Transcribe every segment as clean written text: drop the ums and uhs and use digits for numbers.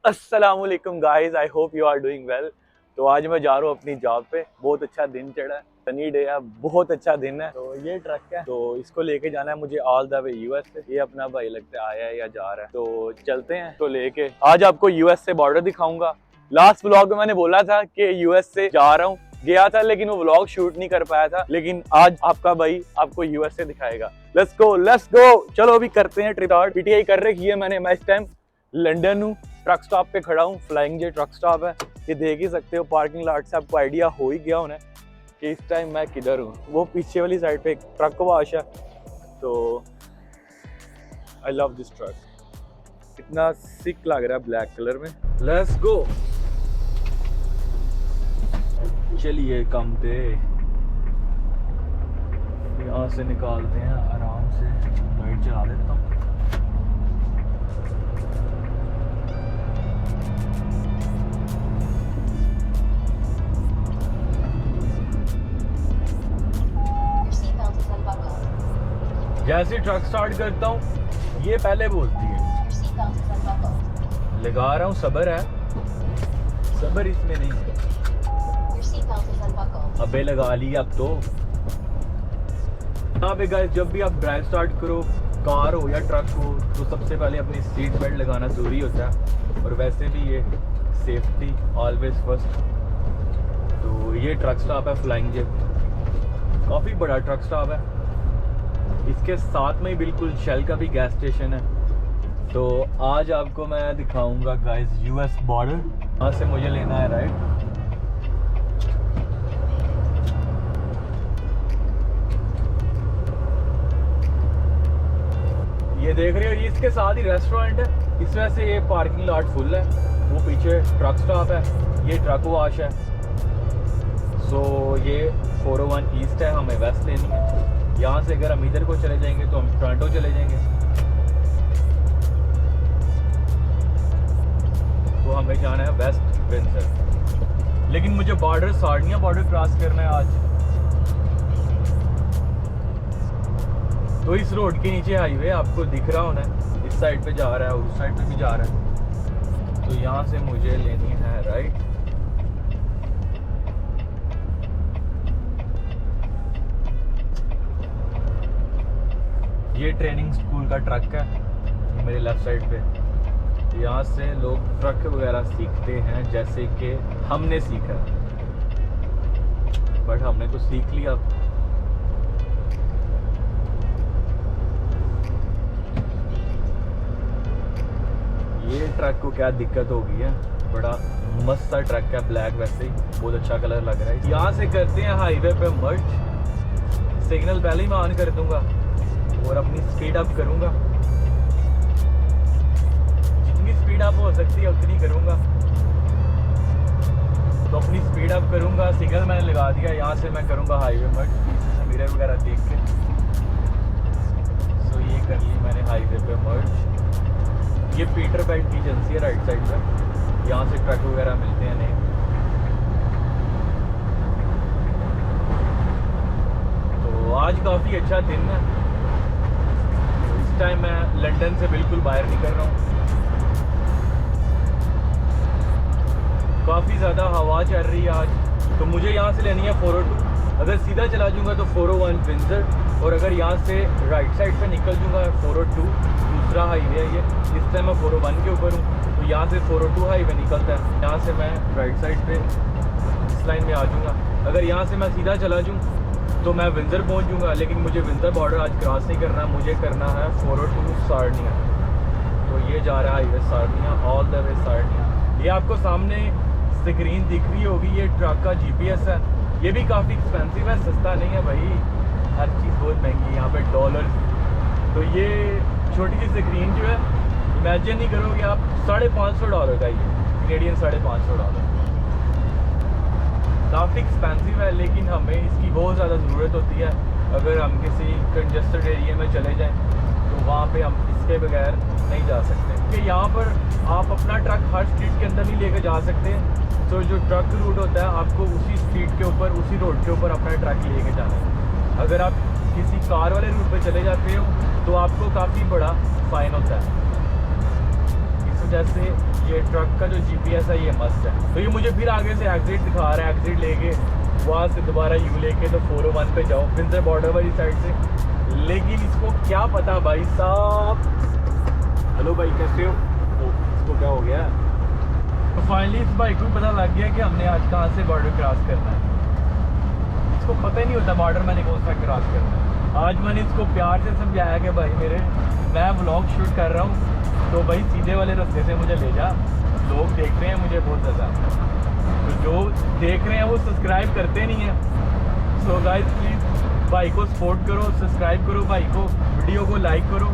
अस्सलामुअलैकुम guys, I hope you are doing well. तो आज मैं जा रहा हूँ अपनी जॉब पे। बहुत अच्छा दिन चढ़ा है, सनी डे है, बहुत अच्छा दिन है। तो ये ट्रक है, तो इसको लेके जाना है मुझे ऑल द वे यूएस से। ये अपना भाई लगता है आया है या जा रहा है, तो चलते हैं। तो लेके आज आपको यूएस से बॉर्डर दिखाऊंगा। लास्ट व्लॉग में मैंने बोला था कि यूएस से जा रहा हूँ, गया था लेकिन वो व्लॉग शूट नहीं कर पाया था। लेकिन आज आपका भाई आपको यूएस से दिखाएगा। लेट्स गो लेट्स गो, चलो अभी करते हैं ट्रिप। पीटीआई कर रखी है मैंने। मैं इस टाइम लंदन हूँ, ट्रक स्टॉप पे खड़ा हूँ। फ्लाइंग जे ट्रक स्टॉप है, ये देख ही सकते हो। पार्किंग लॉट से आपको आइडिया हो ही गया होना कि इस टाइम मैं किधर हूँ। वो पीछे वाली साइड पे एक ट्रक वॉश है। तो आई लव दिस ट्रक, इतना सिक लग रहा है ब्लैक कलर में। लेट्स गो, चलिए कम पे यहाँ से निकालते हैं आराम से। लाइट चला देता हूँ। जैसे ट्रक स्टार्ट करता हूँ ये पहले बोलती है लगा रहा हूँ, सबर है, सबर इसमें नहीं है। अबे लगा ली अब तो। यहाँ पे गाइस जब भी आप ड्राइव स्टार्ट करो, कार हो या ट्रक हो, तो सबसे पहले अपनी सीट बेल्ट लगाना ज़रूरी होता है। और वैसे भी ये सेफ्टी ऑलवेज फर्स्ट। तो ये ट्रक स्टॉप है फ्लाइंग जे, काफ़ी बड़ा ट्रक स्टॉप है। इसके साथ में ही बिल्कुल शेल का भी गैस स्टेशन है। तो आज आपको मैं दिखाऊंगा गाइस यूएस बॉर्डर। यहाँ से मुझे लेना है राइट। ये देख रहे हो, ये इसके साथ ही रेस्टोरेंट है। इस वजह से ये पार्किंग लॉट फुल है। वो पीछे ट्रक स्टॉप है, ये ट्रक वॉश है। सो ये 401 ईस्ट है, हमें वेस्ट लेनी है। यहाँ से अगर हम इधर को चले जाएंगे तो हम टोरंटो चले जाएंगे। तो हमें जाना है वेस्ट विंसर। लेकिन मुझे बॉर्डर सार्डिनिया बॉर्डर क्रॉस करना है आज। तो इस रोड के नीचे हाईवे आपको दिख रहा होना है, इस साइड पे जा रहा है और उस साइड पे भी जा रहा है। तो यहाँ से मुझे लेनी है राइट। ये ट्रेनिंग स्कूल का ट्रक है, ये मेरे लेफ्ट साइड पे। यहाँ से लोग ट्रक वगैरह सीखते हैं जैसे कि हमने सीखा, बट हमने तो सीख लिया। ये ट्रक को क्या दिक्कत हो गई है, बड़ा मस्त सा ट्रक है, ब्लैक वैसे ही बहुत अच्छा कलर लग रहा है। यहाँ से करते हैं हाईवे पे मर्ज। सिग्नल पहले ही मैं ऑन कर दूंगा और अपनी स्पीड अप करूंगा। जितनी स्पीड अप हो सकती है उतनी करूंगा। तो अपनी स्पीड अप करूंगा, सिग्नल मैंने लगा दिया। यहाँ से मैं करूंगा हाईवे मर्ज, पीछे से मिरर वगैरह देख के। सो ये कर ली मैंने हाईवे पे मर्ज। ये पीटर बेल्ट की एजेंसी है राइट साइड पर। यहाँ से ट्रक वगैरह मिलते हैं नहीं। तो आज काफ़ी अच्छा दिन है। इस टाइम मैं लंदन से बिल्कुल बाहर निकल रहा हूँ। काफ़ी ज़्यादा हवा चल रही है आज। तो मुझे यहाँ से लेनी है 402। अगर सीधा चला जाऊँगा तो 401 विंसर, और अगर यहाँ से राइट साइड पे निकल जाऊँगा 402, दूसरा हाईवे है ये। इस टाइम मैं 401 के ऊपर हूँ, तो यहाँ से 402 हाईवे निकलता है। यहाँ से मैं राइट साइड पे इस लाइन में आ जाऊँगा। अगर यहाँ से मैं सीधा चला जाऊँ तो मैं विंसर पहुँच जाऊँगा, लेकिन मुझे विंसर बॉर्डर आज क्रॉस नहीं करना, मुझे करना है 402 सार्डिनिया। तो ये जा रहा है highway Sardinia, all the way Sardinia. ये आपको सामने स्क्रीन दिख रही होगी, ये ट्रक का जीपीएस है। ये भी काफ़ी एक्सपेंसिव है, सस्ता नहीं है भाई, हर चीज़ बहुत महंगी है यहाँ पे, डॉलर। तो ये छोटी सी स्क्रीन जो है, इमेजिन नहीं करोगे आप, $550 का, ये कैनेडियन $550। काफ़ी एक्सपेंसिव है, लेकिन हमें इसकी बहुत ज़्यादा ज़रूरत होती है। अगर हम किसी कंजस्टेड एरिया में चले जाएं तो वहाँ पे हम इसके बगैर नहीं जा सकते, क्योंकि यहाँ पर आप अपना ट्रक हर स्ट्रीट के अंदर नहीं लेकर जा सकते। तो जो ट्रक रूट होता है, आपको उसी स्ट्रीट के ऊपर, उसी रोड के ऊपर अपना ट्रक लेके जाना है। अगर आप किसी कार वाले रूट पे चले जाते हो तो आपको काफ़ी बड़ा फाइन होता है। इस वजह से ये ट्रक का जो जीपीएस है ये मस्त है। तो ये मुझे फिर आगे से एग्जिट दिखा रहा है, एग्जिट लेके वहाँ से दोबारा यू लेके तो 401 पे जाओ विंजर बॉर्डर वाली साइड से। लेकिन इसको क्या पता भाई साहब। हेलो भाई कैसे हो? इसको क्या हो गया? तो फाइनली इस भाई को पता लग गया कि हमने आज कहाँ से बॉर्डर क्रॉस करना है। इसको पता ही नहीं होता बॉर्डर मैंने कौन सा क्रॉस करना है। आज मैंने इसको प्यार से समझाया कि भाई मेरे मैं व्लॉग शूट कर रहा हूँ तो भाई सीधे वाले रास्ते से मुझे ले जा, लोग देख रहे हैं मुझे बहुत ज़्यादा। तो जो देख रहे हैं वो सब्सक्राइब करते नहीं हैं। सो गाइस प्लीज़ भाई को सपोर्ट करो, सब्सक्राइब करो भाई को, वीडियो को लाइक करो।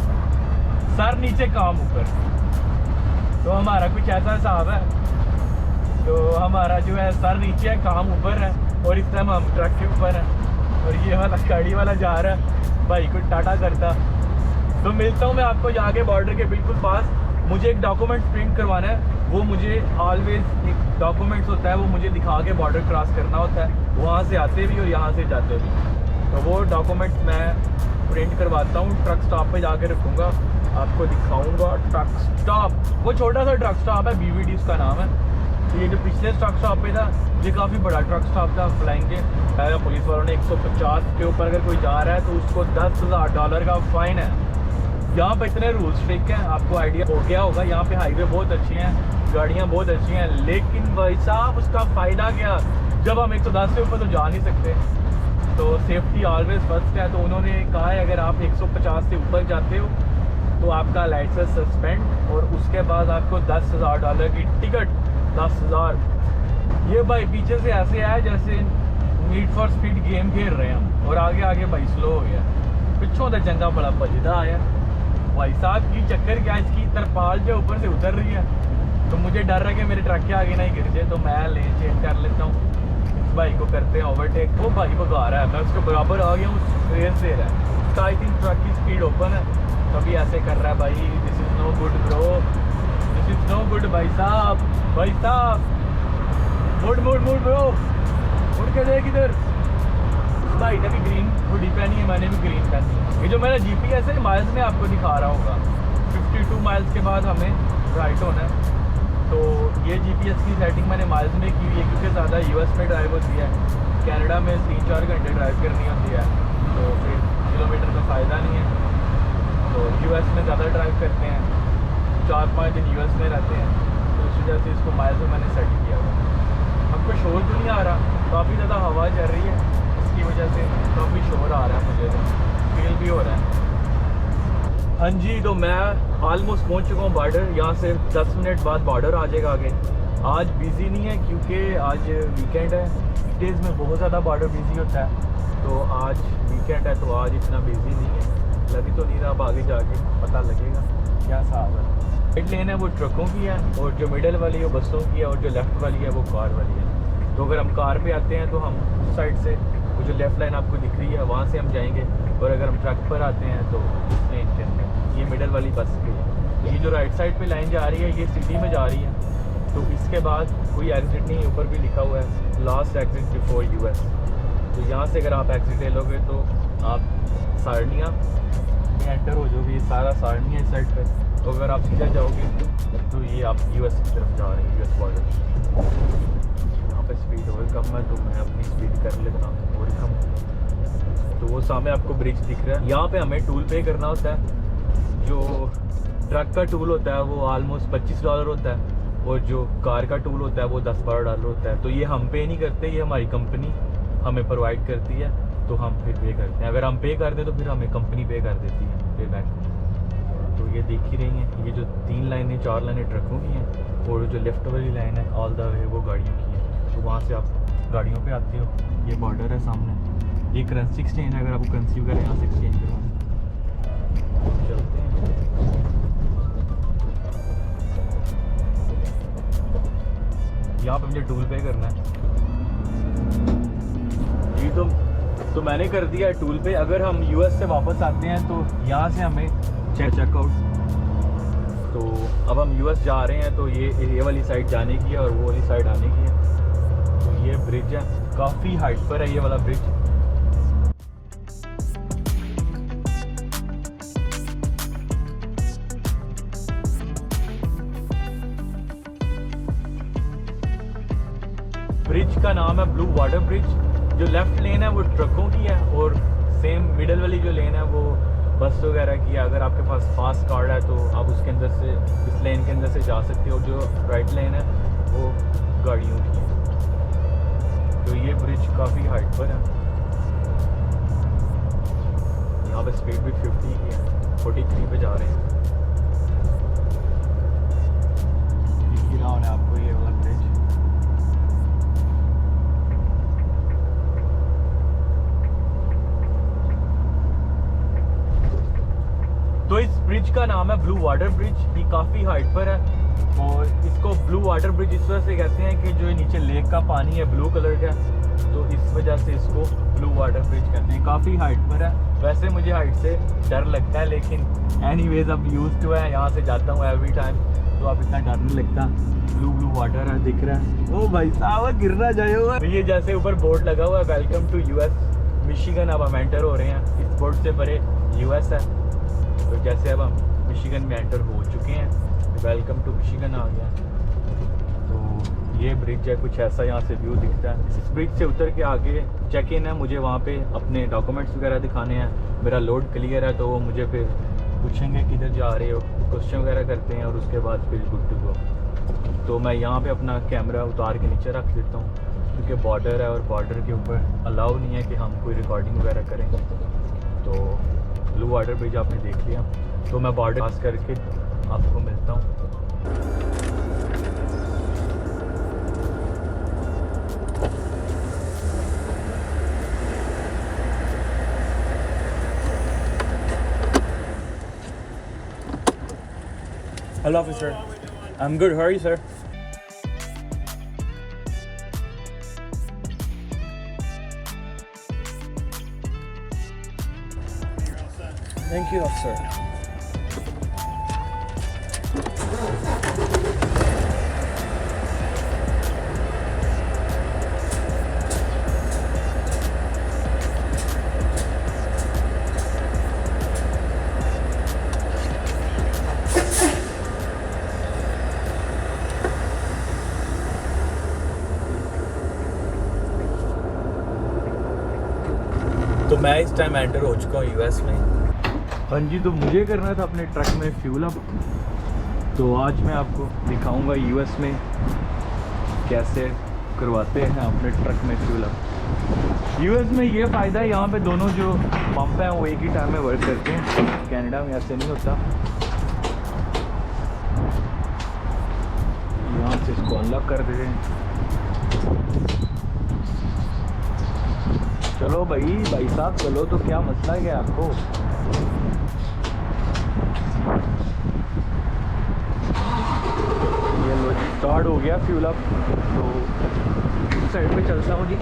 सर नीचे काम ऊपर। तो हमारा कुछ ऐसा हिसाब है, तो हमारा जो है सर नीचे है काम ऊपर है और इस टाइम हम ट्रक के ऊपर हैं और ये वाला गाड़ी वाला जा रहा है भाई को टाटा करता। तो मिलता हूँ मैं आपको जाके बॉर्डर के बिल्कुल पास। मुझे एक डॉक्यूमेंट प्रिंट करवाना है, वो मुझे ऑलवेज एक डॉक्यूमेंट्स होता है वो मुझे दिखा के बॉर्डर क्रॉस करना होता है, वहाँ से आते भी और यहाँ से जाते भी। तो वो डॉक्यूमेंट्स मैं प्रिंट करवाता हूँ, ट्रक स्टॉप पे जाके रखूँगा, आपको दिखाऊँगा। ट्रक स्टॉप वो छोटा सा ट्रक स्टॉप है, BVD उसका नाम है। तो ये जो पिछले ट्रक स्टॉप पे था ये काफ़ी बड़ा ट्रक स्टॉप था फ्लाइंग के। पुलिस वालों ने 150 के ऊपर अगर कोई जा रहा है तो उसको $10,000 का फ़ाइन है। यहाँ पे इतने रूल्स स्ट्रिक्ट हैं, आपको आइडिया हो गया होगा। यहाँ पे हाईवे बहुत अच्छी हैं, गाड़ियाँ बहुत अच्छी हैं, लेकिन भाई साहब उसका फ़ायदा क्या जब हम 110 से ऊपर तो जा नहीं सकते। तो सेफ्टी ऑलवेज फर्स्ट है। तो उन्होंने कहा है अगर आप 150 से ऊपर जाते हो तो आपका लाइसेंस सस्पेंड और उसके बाद आपको $10,000 की टिकट। 10,000। ये भाई पीछे से ऐसे आया जैसे नीड फॉर स्पीड गेम खेल रहे हैं हम, और आगे आगे भाई स्लो हो गया। पिछों तो चंगा बड़ा भजदा आया भाई साहब की चक्कर क्या, इसकी तरपाल जो ऊपर से उतर रही है। तो मुझे डर है कि मेरे ट्रक के आगे नहीं गिर जाए, तो मैं लेन चेंज कर लेता हूँ। भाई को करते हैं ओवरटेक। वो भाई भगा रहा है, मैं उसके बराबर आ गया हूँ, रेस दे रहा है। उसका आई थिंक ट्रक की स्पीड ओपन है, तभी ऐसे कर रहा है भाई। This is no good bro, this is no good भाई साहब। भाई साहब मुड़ मुड़ मुड़ ब्रो, मुड़ के देख इधर। भाई ने भी ग्रीन हुडी पहनी है, मैंने भी ग्रीन पहनी है। ये जो मेरा GPS है माइल्स में आपको दिखा रहा होगा, 52 माइल्स के बाद हमें राइट होना है। तो ये GPS की सेटिंग मैंने माइल्स में की हुई है क्योंकि ज़्यादा US में ड्राइव होती है, कनाडा में 3-4 घंटे ड्राइव करनी होती है, तो फिर किलोमीटर का फ़ायदा नहीं है। तो US में ज़्यादा ड्राइव करते हैं, 4-5 दिन US में रहते हैं, तो इस वजह से इसको माइल्स में मैंने सेट किया हुआ। आपको शोर तो नहीं आ रहा? काफ़ी ज़्यादा हवा चल रही है, इसकी वजह से काफ़ी शोर आ रहा है, मुझे तो फील भी हो रहा है। हाँ जी, तो मैं ऑलमोस्ट पहुंच चुका हूँ बॉर्डर। यहाँ से 10 मिनट बाद बॉर्डर आ जाएगा आगे। आज बिज़ी नहीं है क्योंकि आज वीकेंड है। वीकडेज़ में बहुत ज़्यादा बॉर्डर बिज़ी होता है, तो आज वीकेंड है तो आज इतना बिज़ी नहीं है। लगी तो नहीं रहा, अब आगे जाके पता लगेगा क्या हिसाब है। राइट लेन है वो ट्रकों की है, और जो मिडल वाली है वो बसों की है, और जो लेफ़्ट वाली है वो कार वाली है। तो अगर हम कार पे आते हैं तो हम उस साइड से, वो जो लेफ़्ट लाइन आपको दिख रही है वहाँ से हम जाएंगे, और अगर हम ट्रक पर आते हैं तो उस लेन के अंदर, ये मिडल वाली बस की है। तो ये जो राइट साइड पे लाइन जा रही है ये सिटी में जा रही है। तो इसके बाद कोई एग्जिट नहीं, ऊपर भी लिखा हुआ है लास्ट एग्जिट बिफोर US। तो यहाँ से अगर आप एग्जिट ले लोगे तो आप सारनिया में एंटर हो जाओगे। सारा सारनिया इस साइड पर। तो अगर आप सीधा जाओगे तो ये आप US की तरफ जा रहे हैं, US बॉर्डर। यहाँ पर स्पीड और कम है तो मैं अपनी स्पीड कर लेता हूँ और कम। तो वो सामने आपको ब्रिज दिख रहा है, यहाँ पे हमें टूल पे करना होता है। जो ट्रक का टूल होता है वो ऑलमोस्ट $25 होता है, और जो कार का टूल होता है वो $10-12 होता है। तो ये हम पे नहीं करते, ये हमारी कंपनी हमें प्रोवाइड करती है, तो हम फिर पे करते हैं। अगर हम पे कर दें तो फिर हमें कंपनी पे कर देती है, पे बैक। तो ये देख ही रही हैं, ये जो 3 लाइनें 4 लाइनें ट्रकों की हैं, और जो लेफ़्ट वाली लाइन है ऑल द वे वो गाड़ियों की है। तो वहाँ से आप गाड़ियों पे आते हो। ये बॉर्डर है सामने, ये करेंसी एक्सचेंज है, अगर आपको करेंसी वगैरह यहाँ से एक्सचेंज करवाना। चलते हैं। यहाँ पे मुझे टूल पे करना है जी। तो मैंने कर दिया है टूल पे। अगर हम US से वापस आते हैं तो यहाँ से हमें चेकआउट। तो अब हम US जा रहे हैं, तो ये वाली साइड जाने की है और वो वाली साइड आने की है। तो ये ब्रिज है, काफ़ी हाइट पर है ये वाला ब्रिज। ब्रिज का नाम है ब्लू वाटर ब्रिज। जो लेफ्ट लेन है वो ट्रकों की है और सेम मिडल वाली जो लेन है वो बस वगैरह की है। अगर आपके पास फास्ट कार्ड है तो आप उसके अंदर से, इस लेन के अंदर से जा सकते हो। जो राइट लेन है वो गाड़ियों की है। तो ये ब्रिज काफ़ी हाइट पर है। यहाँ पे स्पीड भी 50 की है, 43 पे जा रहे हैं। दिख ही रहा होना आपको ये वाला ब्रिज। तो इस ब्रिज का नाम है ब्लू वाटर ब्रिज। ये काफ़ी हाइट पर है और इसको ब्लू वाटर ब्रिज इस वजह से कहते हैं कि जो नीचे लेक का पानी है ब्लू कलर का, तो इस वजह से इसको ब्लू वाटर ब्रिज कहते हैं। काफ़ी हाइट पर है। वैसे मुझे हाइट से डर लगता है, लेकिन एनीवेज अब यूज्ड टू है, यहाँ से जाता हूँ एवरी टाइम, तो अब इतना डर नहीं लगता। ब्लू ब्लू वाटर है, दिख रहा है। ओ भाई साहब गिरना जाए हुआ। ये जैसे ऊपर बोर्ड लगा हुआ है वेलकम टू यूएस मिशिगन। अब हम एंटर हो रहे हैं। इस बोर्ड से परे यूएस है, तो जैसे अब हम मिशिगन में एंटर हो चुके हैं, वेलकम टू मिशिगन आ गया। तो ये ब्रिज है, कुछ ऐसा यहाँ से व्यू दिखता है। इस ब्रिज से उतर के आगे चेक इन है, मुझे वहाँ पे अपने डॉक्यूमेंट्स वगैरह दिखाने हैं। मेरा लोड क्लियर है तो वो मुझे फिर पूछेंगे किधर जा रहे हो, क्वेश्चन वगैरह करते हैं और उसके बाद फिर गुड टू गो। तो मैं यहाँ पे अपना कैमरा उतार के नीचे रख देता हूँ क्योंकि बॉर्डर है और बॉर्डर के ऊपर अलाउ नहीं है कि हम कोई रिकॉर्डिंग वगैरह करें। तो ब्लू वाटर ब्रिज आपने देख लिया, तो मैं बॉर्डर पास करके आपको मिलता हूँ। Hello officer, I'm good, how are you sir? Thank you officer. तो मैं इस टाइम एंटर हो चुका हूँ यूएस में। हाँ जी, तो मुझे करना था अपने ट्रक में फ्यूल अप। तो आज मैं आपको दिखाऊंगा यूएस में कैसे करवाते हैं अपने ट्रक में फ्यूल अप। यूएस में ये फ़ायदा है, यहाँ पे दोनों जो पंप हैं वो एक ही टाइम में वर्क करते हैं। कनाडा में ऐसे नहीं होता। यहाँ से इसको अनलॉक कर देते हैं। चलो भाई साहब चलो, तो क्या मसला है आपको? ये लो जी, स्टार्ट हो गया फ्यूल अप। तो साइड पे चलता हूँ जी।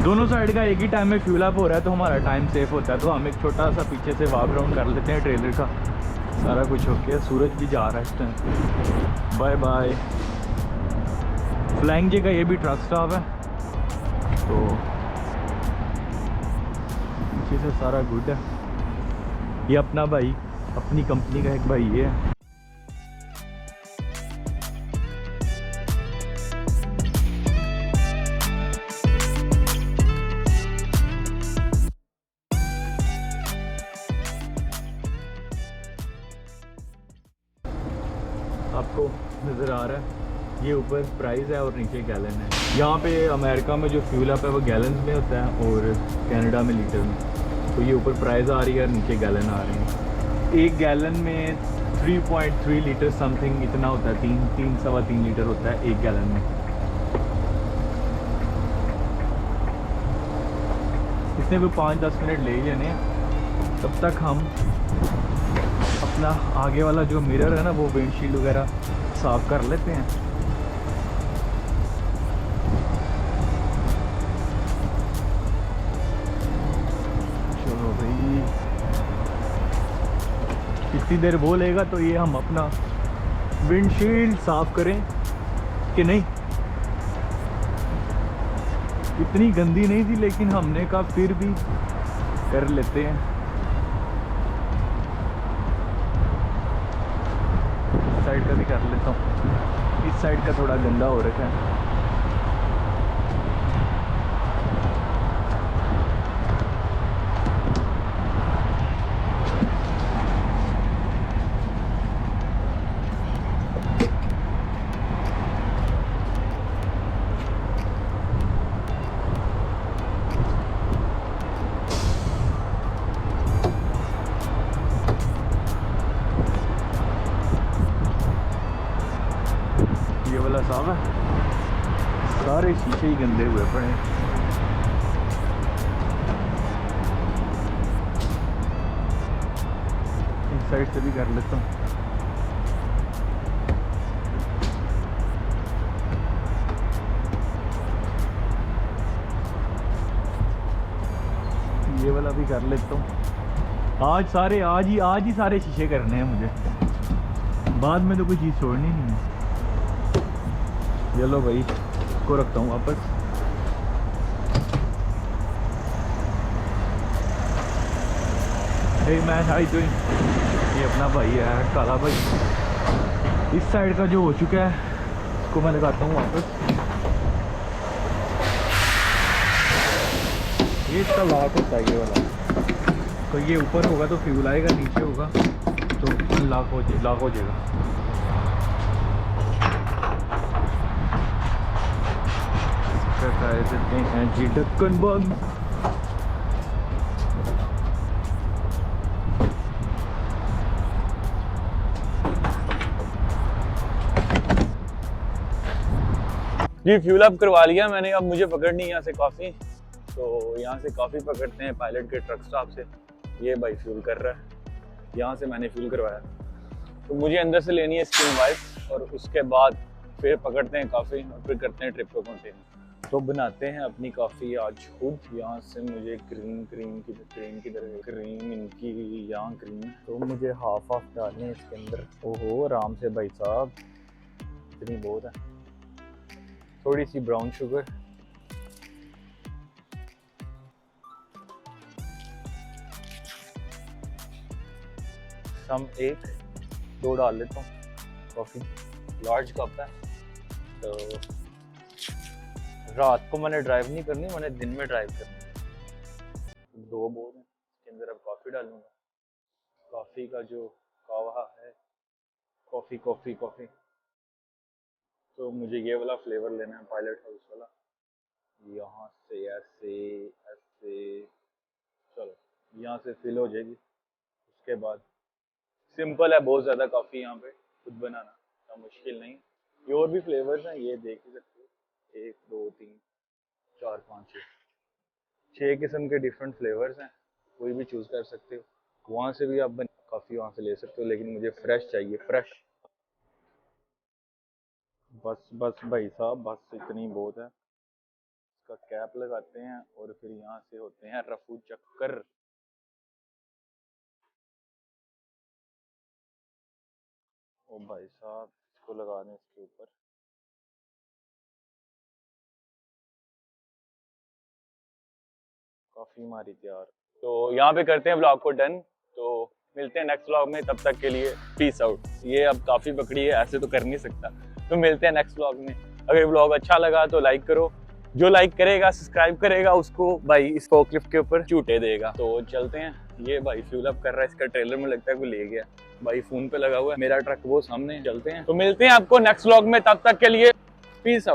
दोनों साइड का एक ही टाइम में फ्यूल अप हो रहा है, तो हमारा टाइम सेफ होता है। तो हम एक छोटा सा पीछे से वॉक राउंड कर लेते हैं ट्रेलर का। सारा कुछ हो गया। सूरज भी जा रहा है इस time. Bye bye. Flying J का ये भी ट्रक स्टॉप है, तो पीछे से सारा गुड है। ये अपना भाई, अपनी कंपनी का एक भाई ये है। आपको नज़र आ रहा है, ये ऊपर प्राइस है और नीचे गैलन है। यहाँ पे अमेरिका में जो फ्यूल अप है वो गैलन में होता है और कनाडा में लीटर में। तो ये ऊपर प्राइस आ रही है और नीचे गैलन आ रही है। एक गैलन में 3.3 लीटर समथिंग इतना होता है, 3-3.25 लीटर होता है एक गैलन में। इसने भी 5-10 मिनट ले ही लेने हैं। तब तक हम अपना आगे वाला जो मिरर है ना, वो विंडशील्ड वगैरह साफ कर लेते हैं। चलो भाई, कितनी देर बोलेगा तो ये हम अपना विंडशील्ड साफ करें कि नहीं। इतनी गंदी नहीं थी, लेकिन हमने कहा फिर भी कर लेते हैं। इस साइड का भी कर लेता हूँ, इस साइड का थोड़ा गंदा हो रखा है। ये वाला साफ है, सारे शीशे ही गंदे हुए पड़े हैं। इस साइड से भी कर लेता हूँ। ये वाला भी कर लेता हूँ। आज ही सारे शीशे करने हैं मुझे, बाद में तो कोई चीज़ छोड़नी नहीं है। चलो भाई, इसको रखता हूँ वापस। Hey man, hi doing. ये अपना भाई है काला भाई। इस साइड का जो हो चुका है इसको मैं लगाता हूँ वापस। ये इसका लॉक होता है ये वाला, तो ये ऊपर होगा तो फ्यूल आएगा, नीचे होगा तो लॉक हो जाएगा। कर देते हैं जी ढक्कन बंद। जी फ्यूल अप करवा लिया मैंने। अब मुझे पकड़नी है यहाँ से काफ़ी, तो यहाँ से काफ़ी पकड़ते हैं पायलट के ट्रक स्टॉप से। ये भाई फ्यूल कर रहा है, यहाँ से मैंने फ्यूल करवाया। तो मुझे अंदर से लेनी है स्किन वाइप, और उसके बाद फिर पकड़ते हैं काफ़ी और फिर करते हैं ट्रिप को कंटिन्यू। तो बनाते हैं अपनी कॉफ़ी आज खुद। यहाँ से मुझे क्रीम इनकी यहाँ क्रीम, तो मुझे हाफ डालने हैं इसके अंदर। ओहो आराम से भाई साहब, इतनी बहुत है। थोड़ी सी ब्राउन शुगर, सम 1-2 डाल लेता हूँ। कॉफ़ी लार्ज कप है, तो रात को मैंने ड्राइव नहीं करनी, मैंने दिन में ड्राइव करनी। 2 बोल हैं, इसके अंदर अब कॉफ़ी डालूंगा। कॉफ़ी का जो कावा है, कॉफ़ी, तो मुझे ये वाला फ्लेवर लेना है, पायलट हाउस वाला। यहाँ से ऐसे चलो, यहाँ से फिल हो जाएगी। उसके बाद सिंपल है बहुत ज़्यादा कॉफ़ी यहाँ पे खुद बनाना, इतना मुश्किल नहीं। ये और भी फ्लेवर्स हैं, ये देख ही सकते हो। 1 2 3 4 5 6 किस्म के डिफरेंट फ्लेवर्स हैं, कोई भी चूज़ कर सकते हो। वहाँ से भी आप कॉफ़ी वहाँ से ले सकते हो, लेकिन मुझे फ्रेश चाहिए, फ्रेश। बस भाई साहब, बस इतनी बहुत है। इसका कैप लगाते हैं और फिर यहाँ से होते हैं रफू चक्कर। ओ भाई साहब, इसको लगा दें इसके ऊपर। काफ़ी हमारी तैयार। तो यहाँ पे करते हैं व्लॉग को डन। तो मिलते हैं नेक्स्ट व्लॉग में, तब तक के लिए पीस आउट। ये अब काफ़ी पकड़ी है, ऐसे तो कर नहीं सकता। तो मिलते हैं नेक्स्ट व्लॉग में। अगर व्लॉग अच्छा लगा तो लाइक करो, जो लाइक करेगा सब्सक्राइब करेगा उसको भाई इस फोकलिफ्ट के ऊपर झूठे देगा। तो चलते हैं। ये भाई फ्यूल अप कर रहा है, इसका ट्रेलर में लगता है कोई ले गया भाई, फोन पे लगा हुआ है। मेरा ट्रक वो सामने, चलते हैं। तो मिलते हैं आपको नेक्स्ट व्लॉग में, तब तक के लिए पीस आउट।